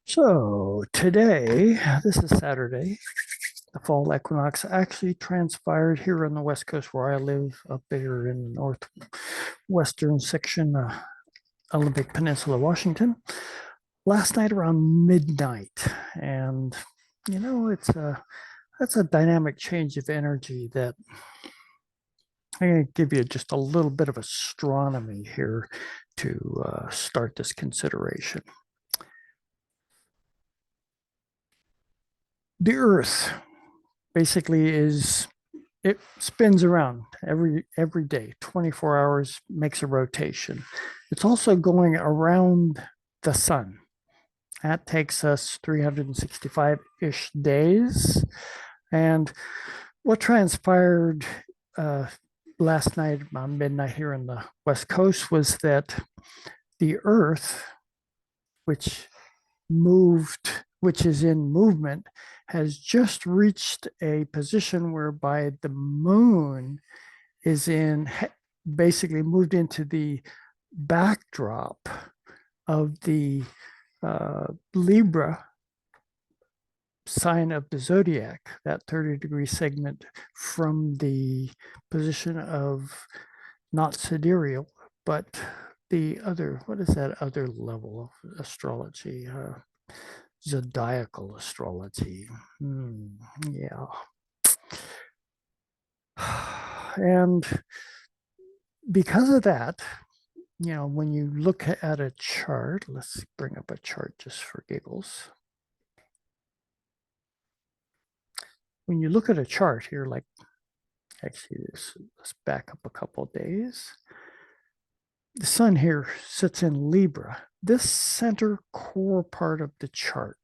So today, this is Saturday. The fall equinox actually transpired here on the west coast where I live, up there in the northwestern section, Olympic Peninsula, Washington. Last night around midnight, and that's a dynamic change of energy that I'm going to give you just a little bit of astronomy here to start this consideration. The Earth basically is it spins around every day, 24 hours, makes a rotation. It's also going around the sun. That takes us 365-ish days. And what transpired uh, last night around midnight here on the west coast was that the earth, which which is in movement, has just reached a position whereby the moon is basically moved into the backdrop of the Libra sign of the zodiac, that 30-degree segment from the position of not sidereal, but the other, what is that other level of astrology? Zodiacal astrology. Yeah. And because of that, when you look at a chart, let's bring up a chart just for giggles. When you look at a chart here, like actually, let's back up a couple of days. The sun here sits in Libra, this center core part of the chart.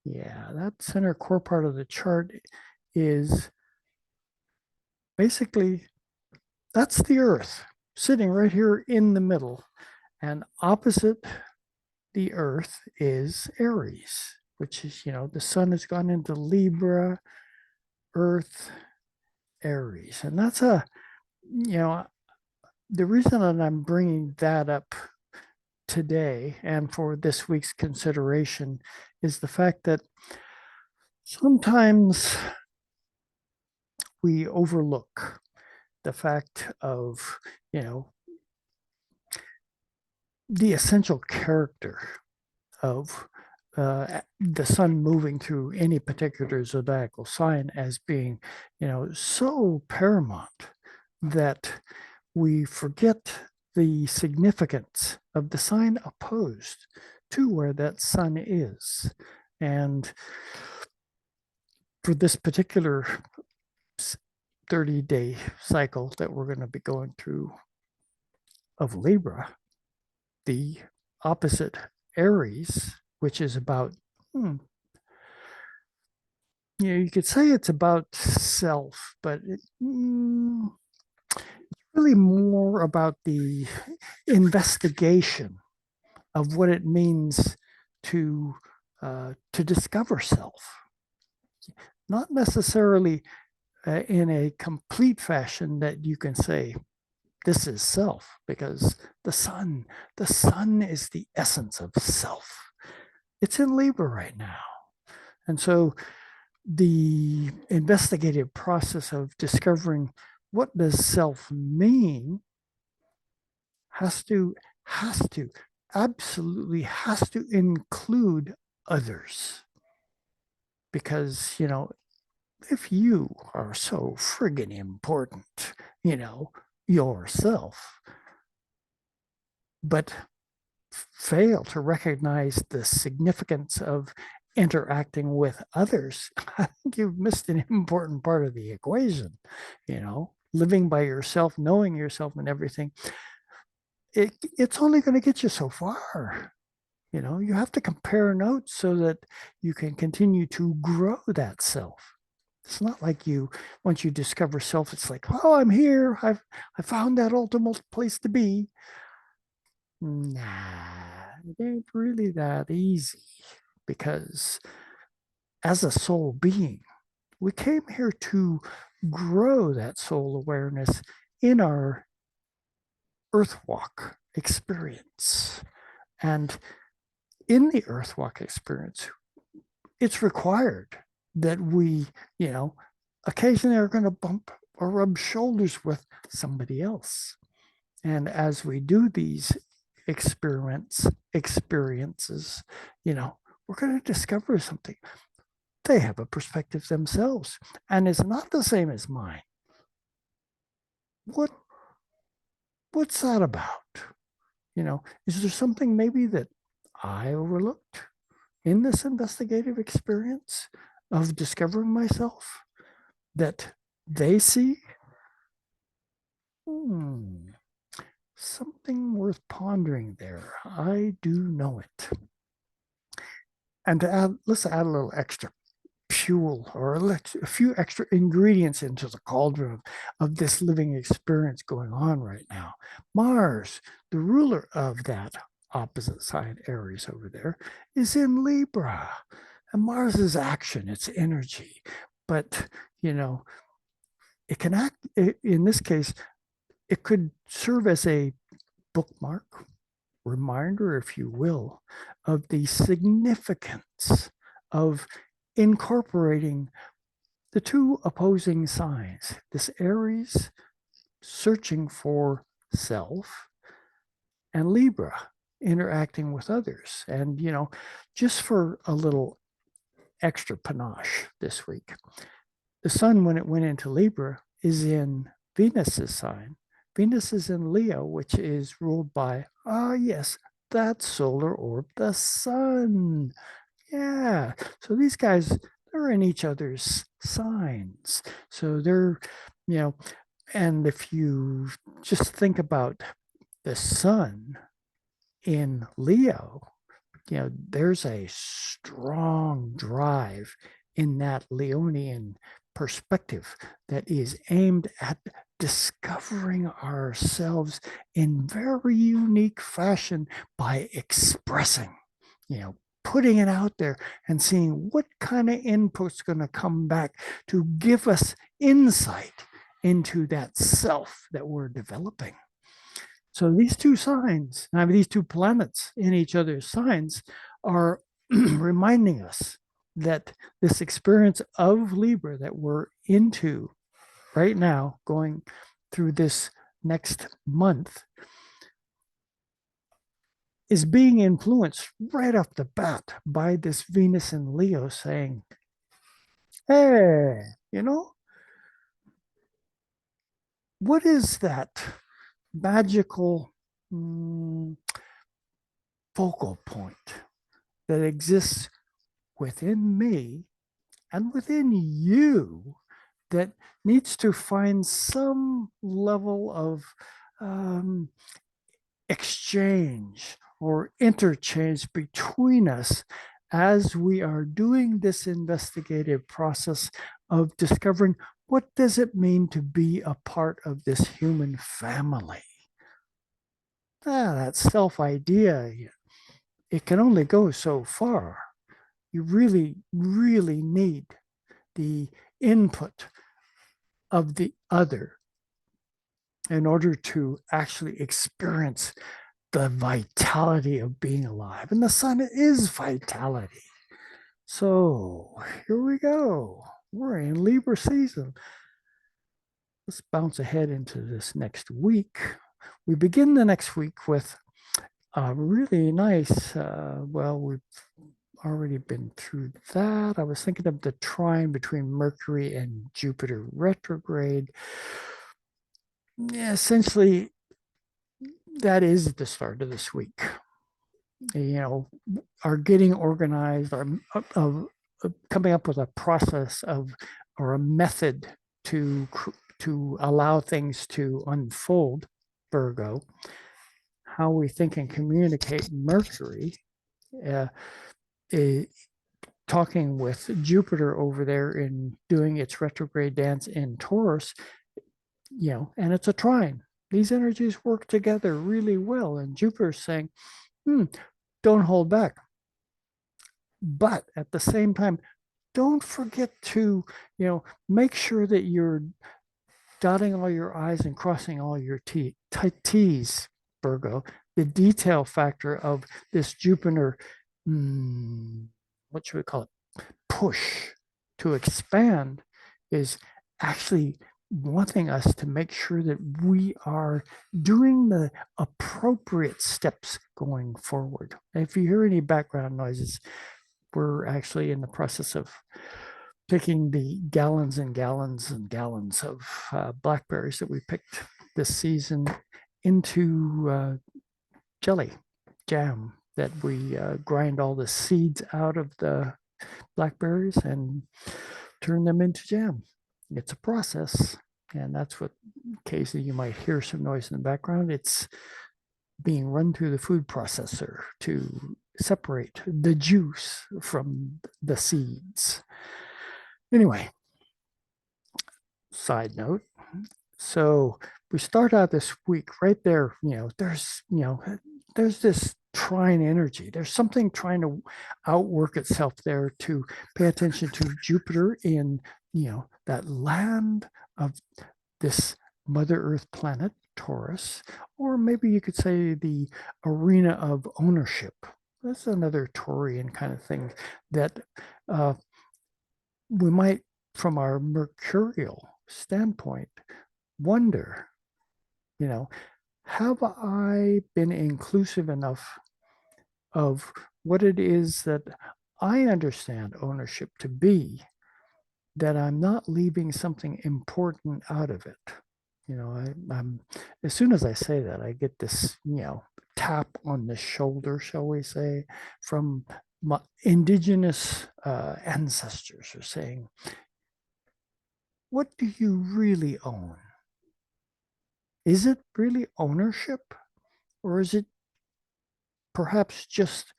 Yeah, that center core part of the chart is basically, that's the Earth sitting right here in the middle. And opposite the Earth is Aries, which is, the sun has gone into Libra, Earth, Aries. And that's the reason that I'm bringing that up today and for this week's consideration is the fact that sometimes we overlook the fact of, the essential character of the sun moving through any particular zodiacal sign as being, so paramount that we forget the significance of the sign opposed to where that sun is. And for this particular 30-day cycle that we're going to be going through of Libra, the opposite Aries, which is about, you could say it's about self, but really more about the investigation of what it means to discover self, not necessarily in a complete fashion that you can say this is self, because the sun is the essence of self. It's in Libra right now. And so the investigative process of discovering what does self mean has to absolutely has to include others, because if you are so friggin' important, yourself, but fail to recognize the significance of interacting with others, I think you've missed an important part of the equation. Living by yourself, knowing yourself and everything, it's only going to get you so far. You have to compare notes so that you can continue to grow that self. It's not like once you discover self, it's like, oh, I'm here. I found that ultimate place to be. Nah, it ain't really that easy, because as a soul being, we came here to grow that soul awareness in our earth walk experience. And in the earth walk experience, it's required that we, occasionally are going to bump or rub shoulders with somebody else. And as we do these experiences, we're going to discover something. They have a perspective themselves, and it's not the same as mine. What what's that about? Is there something maybe that I overlooked in this investigative experience of discovering myself that they see? Something worth pondering there. I do know it. And let's add a little extra fuel or a few extra ingredients into the cauldron of this living experience going on right now. Mars, the ruler of that opposite side, Aries over there, is in Libra. And Mars is action, it's energy. But, it can act, in this case, it could serve as a bookmark, reminder, if you will, of the significance of incorporating the two opposing signs, this Aries searching for self and Libra interacting with others. And, just for a little extra panache this week, the sun, when it went into Libra, is in Venus's sign. Venus is in Leo, which is ruled by, yes, that solar orb, the sun. Yeah. So these guys, they're in each other's signs. So they're, and if you just think about the sun in Leo, there's a strong drive in that Leonian perspective that is aimed at discovering ourselves in very unique fashion by expressing, putting it out there and seeing what kind of input's going to come back to give us insight into that self that we're developing. So these two signs, these two planets in each other's signs are reminding us that this experience of Libra that we're into right now, going through this next month, is being influenced right off the bat by this Venus in Leo saying, hey, what is that magical focal point that exists within me and within you that needs to find some level of exchange or interchange between us as we are doing this investigative process of discovering what does it mean to be a part of this human family. That self idea, it can only go so far. You really, really need the input of the other in order to actually experience the vitality of being alive. And the sun is vitality. So here we go. We're in Libra season. Let's bounce ahead into this next week. We begin the next week with a really nice, we've already been through that. I was thinking of the trine between Mercury and Jupiter retrograde. Yeah, essentially, that is the start of this week. Are getting organized, of coming up with a process or a method to allow things to unfold, Virgo. How we think and communicate, Mercury, talking with Jupiter over there in doing its retrograde dance in Taurus, and it's a trine. These energies work together really well. And Jupiter's saying, don't hold back. But at the same time, don't forget to, make sure that you're dotting all your I's and crossing all your T's, Virgo. The detail factor of this Jupiter mm, what should we call it? Push to expand is actually wanting us to make sure that we are doing the appropriate steps going forward. If you hear any background noises, we're actually in the process of picking the gallons and gallons and gallons of blackberries that we picked this season into jelly jam that we grind all the seeds out of the blackberries and turn them into jam. It's a process, and that's what occasionally you might hear some noise in the background. It's being run through the food processor to separate the juice from the seeds. Anyway, side note. So we start out this week right there, there's this trine energy. There's something trying to outwork itself there to pay attention to Jupiter in, that land of this Mother Earth planet, Taurus, or maybe you could say the arena of ownership. That's another Taurian kind of thing that uh, we might, from our mercurial standpoint, wonder, you know, have I been inclusive enough of what it is that I understand ownership to be, that I'm not leaving something important out of it? I'm as soon as I say that, I get this, tap on the shoulder, shall we say, from my indigenous ancestors are saying, what do you really own? Is it really ownership, or is it perhaps just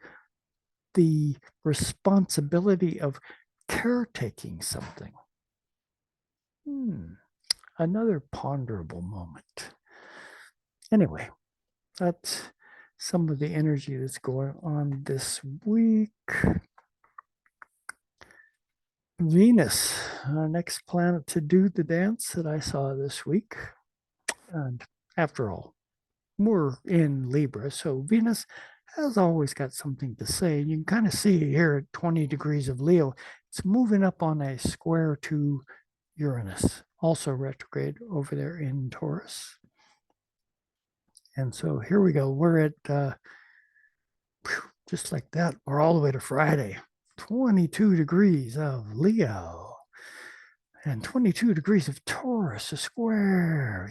the responsibility of caretaking something? Another ponderable moment. Anyway, that's some of the energy that's going on this week. Venus, our next planet to do the dance that I saw this week. And after all, we're in Libra, so Venus has always got something to say. You can kind of see it here at 20 degrees of Leo. It's moving up on a square to Uranus, also retrograde over there in Taurus. And so here we go. We're at, just like that, we're all the way to Friday. 22 degrees of Leo and 22 degrees of Taurus, a square,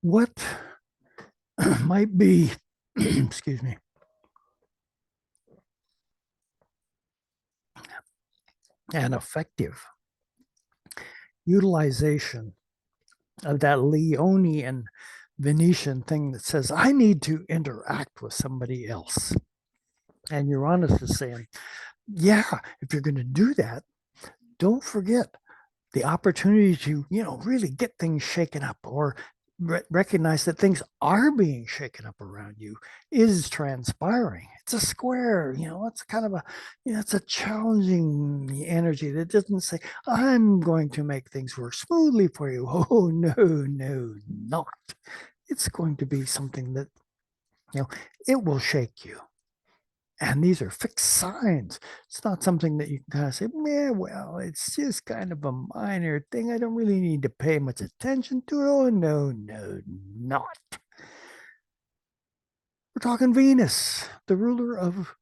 what might be, excuse me, an effective utilization of that Leonian Venetian thing that says, I need to interact with somebody else. And Uranus is saying, yeah, if you're going to do that, don't forget the opportunity to, really get things shaken up, or recognize that things are being shaken up around you, is transpiring. It's a square, it's kind of it's a challenging energy that doesn't say, I'm going to make things work smoothly for you. Oh, no, not. It's going to be something that, it will shake you. And these are fixed signs. It's not something that you can kind of say, yeah, well, it's just kind of a minor thing. I don't really need to pay much attention to it. Oh, no, not. We're talking Venus, the ruler of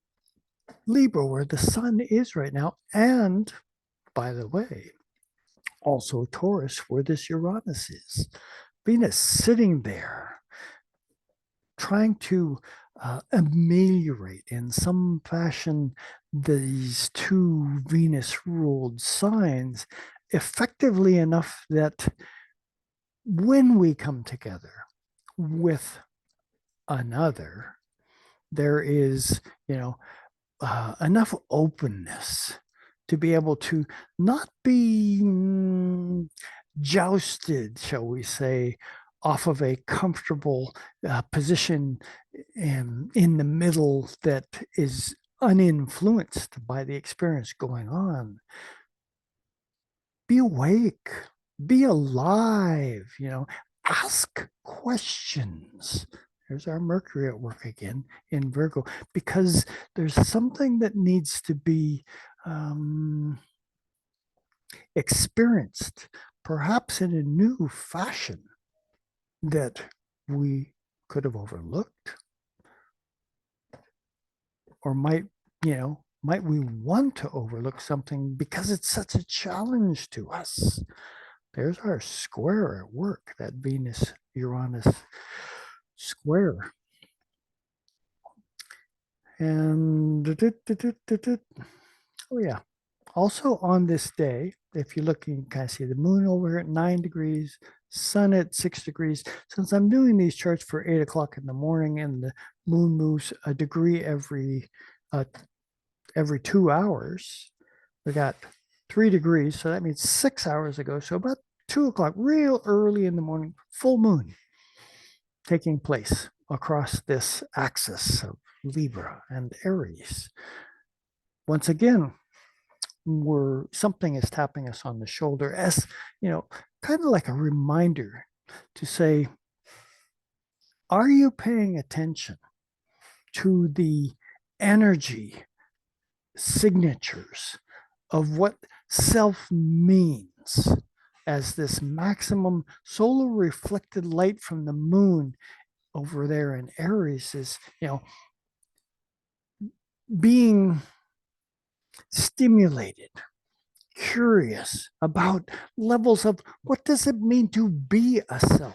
Libra, where the sun is right now. And by the way, also Taurus, where this Uranus is. Venus sitting there, trying to ameliorate in some fashion these two Venus ruled signs effectively enough that when we come together with another, there is, enough openness to be able to not be jousted, shall we say, off of a comfortable position in the middle that is uninfluenced by the experience going on. Be awake, be alive, ask questions. There's our Mercury at work again in Virgo, because there's something that needs to be experienced, perhaps in a new fashion that we could have overlooked, or might we want to overlook something because it's such a challenge to us. There's our square at work, that Venus Uranus square. And oh yeah, also on this day, if you look, you can kind of see the moon over here at 9 degrees, sun at 6 degrees. Since I'm doing these charts for 8 o'clock in the morning, and the moon moves a degree every 2 hours, we got 3 degrees. So that means 6 hours ago. So about 2 o'clock, real early in the morning, full moon taking place across this axis of Libra and Aries. Once again, something is tapping us on the shoulder, as kind of like a reminder to say, are you paying attention to the energy signatures of what self means, as this maximum solar reflected light from the moon over there in Aries is, being stimulated, curious about levels of what does it mean to be a self,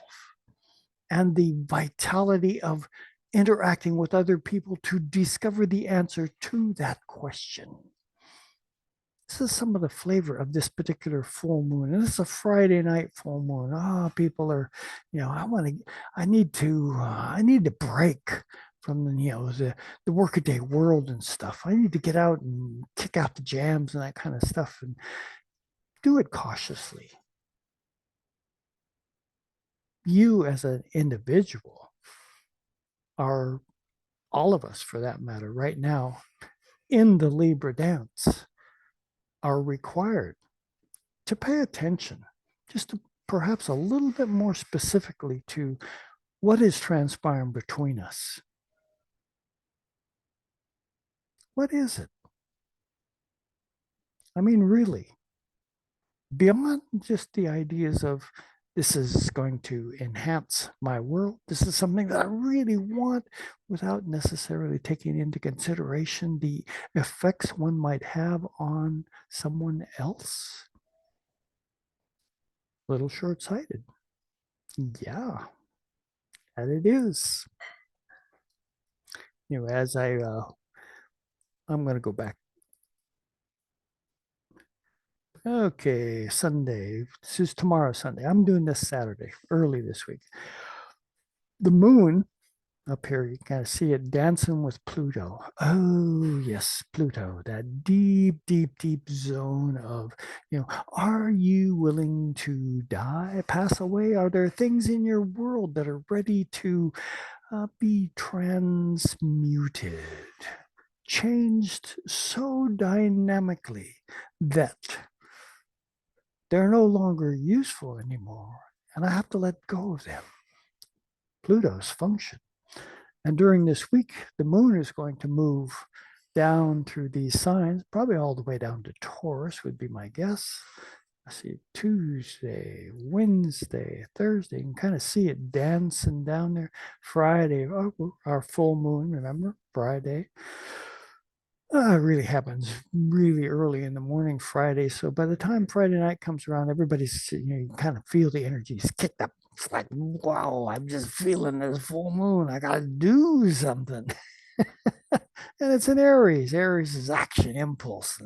and the vitality of interacting with other people to discover the answer to that question. This is some of the flavor of this particular full moon. And this is a Friday night full moon. People are, I need to break from the workaday world and stuff. I need to get out and kick out the jams and that kind of stuff, and do it cautiously. You as an individual are, all of us for that matter, right now in the Libra dance, are required to pay attention, just to perhaps a little bit more specifically, to what is transpiring between us. What is it? I mean, really, beyond just the ideas of this is going to enhance my world, this is something that I really want, without necessarily taking into consideration the effects one might have on someone else. A little short-sighted. Yeah, that it is. As I'm going to go back. Okay, Sunday. This is tomorrow, Sunday. I'm doing this Saturday, early this week. The moon up here, you kind of see it dancing with Pluto. Oh, yes, Pluto, that deep, deep, deep zone of, are you willing to die, pass away? Are there things in your world that are ready to be transmuted, changed so dynamically that they're no longer useful anymore, and I have to let go of them? Pluto's function. And during this week, the moon is going to move down through these signs, probably all the way down to Taurus, would be my guess. I see Tuesday, Wednesday, Thursday. You can kind of see it dancing down there. Friday, our full moon, remember? Friday. It really happens really early in the morning Friday. So by the time Friday night comes around, everybody's, you kind of feel the energies kicked up. It's like, wow, I'm just feeling this full moon. I got to do something. And it's an Aries. Aries is action, impulse,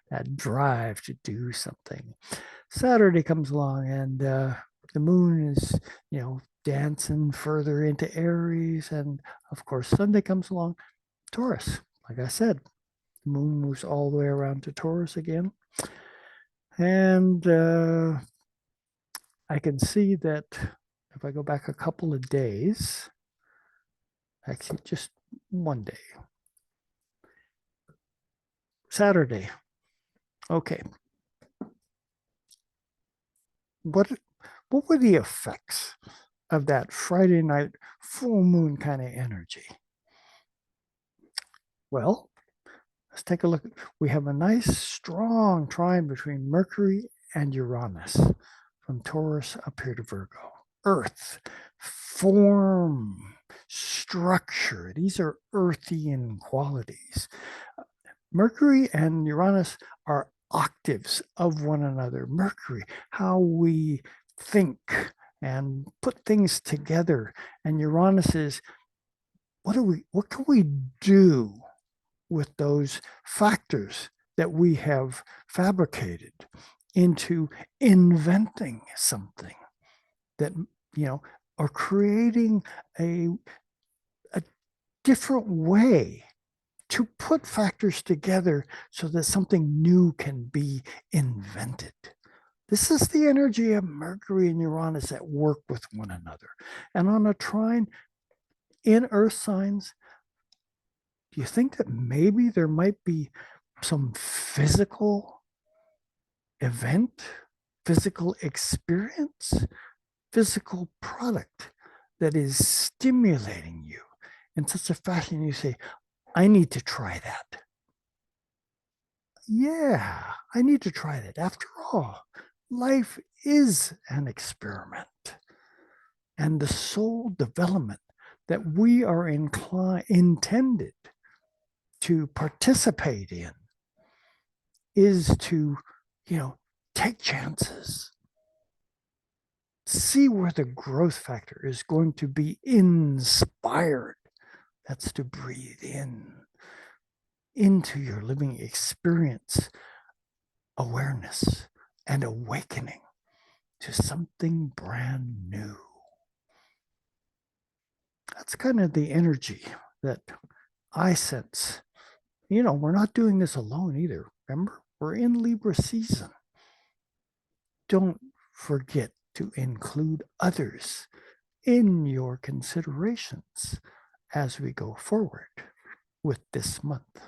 that drive to do something. Saturday comes along, and the moon is, dancing further into Aries. And of course, Sunday comes along, Taurus. Like I said, the moon moves all the way around to Taurus again. And I can see that if I go back a couple of days, actually just one day, Saturday. Okay. What were the effects of that Friday night full moon kind of energy. Well, let's take a look. We have a nice strong trine between Mercury and Uranus from Taurus up here to Virgo. Earth, form, structure. These are earthian qualities. Mercury and Uranus are octaves of one another. Mercury, how we think and put things together. And Uranus is what can we do with those factors that we have fabricated into inventing something that, or creating a different way to put factors together so that something new can be invented. This is the energy of Mercury and Uranus at work with one another. And on a trine in earth signs, do you think that maybe there might be some physical event, physical experience, physical product that is stimulating you in such a fashion you say, I need to try that. Yeah, I need to try that. After all, life is an experiment. And the soul development that we are intended to participate in is to, take chances, see where the growth factor is going to be inspired. That's to breathe into your living experience, awareness and awakening to something brand new. That's kind of the energy that I sense. We're not doing this alone either. Remember, we're in Libra season. Don't forget to include others in your considerations as we go forward with this month.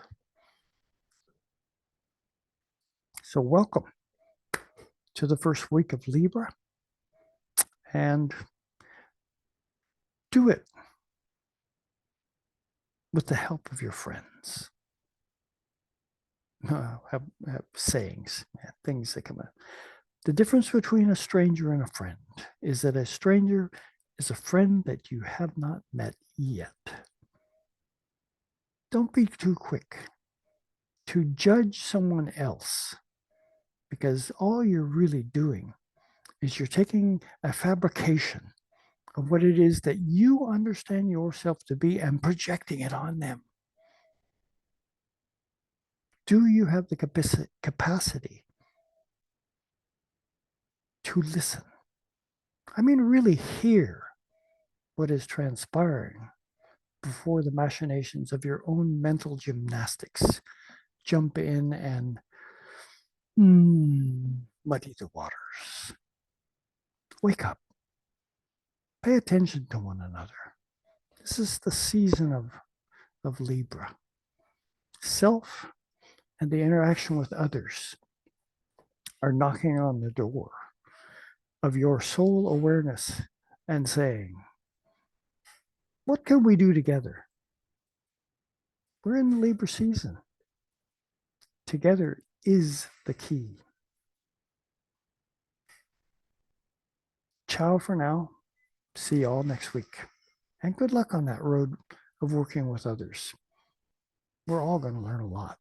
So welcome to the first week of Libra, and do it with the help of your friends. Have sayings, things that come out. The difference between a stranger and a friend is that a stranger is a friend that you have not met yet. Don't be too quick to judge someone else, because all you're really doing is you're taking a fabrication of what it is that you understand yourself to be and projecting it on them. Do you have the capacity to listen? I mean, really hear what is transpiring before the machinations of your own mental gymnastics jump in and muddy the waters. Wake up. Pay attention to one another. This is the season of Libra. Self and the interaction with others are knocking on the door of your soul awareness and saying, what can we do together? We're in the Libra season. Together is the key. Ciao for now. See you all next week. And good luck on that road of working with others. We're all going to learn a lot.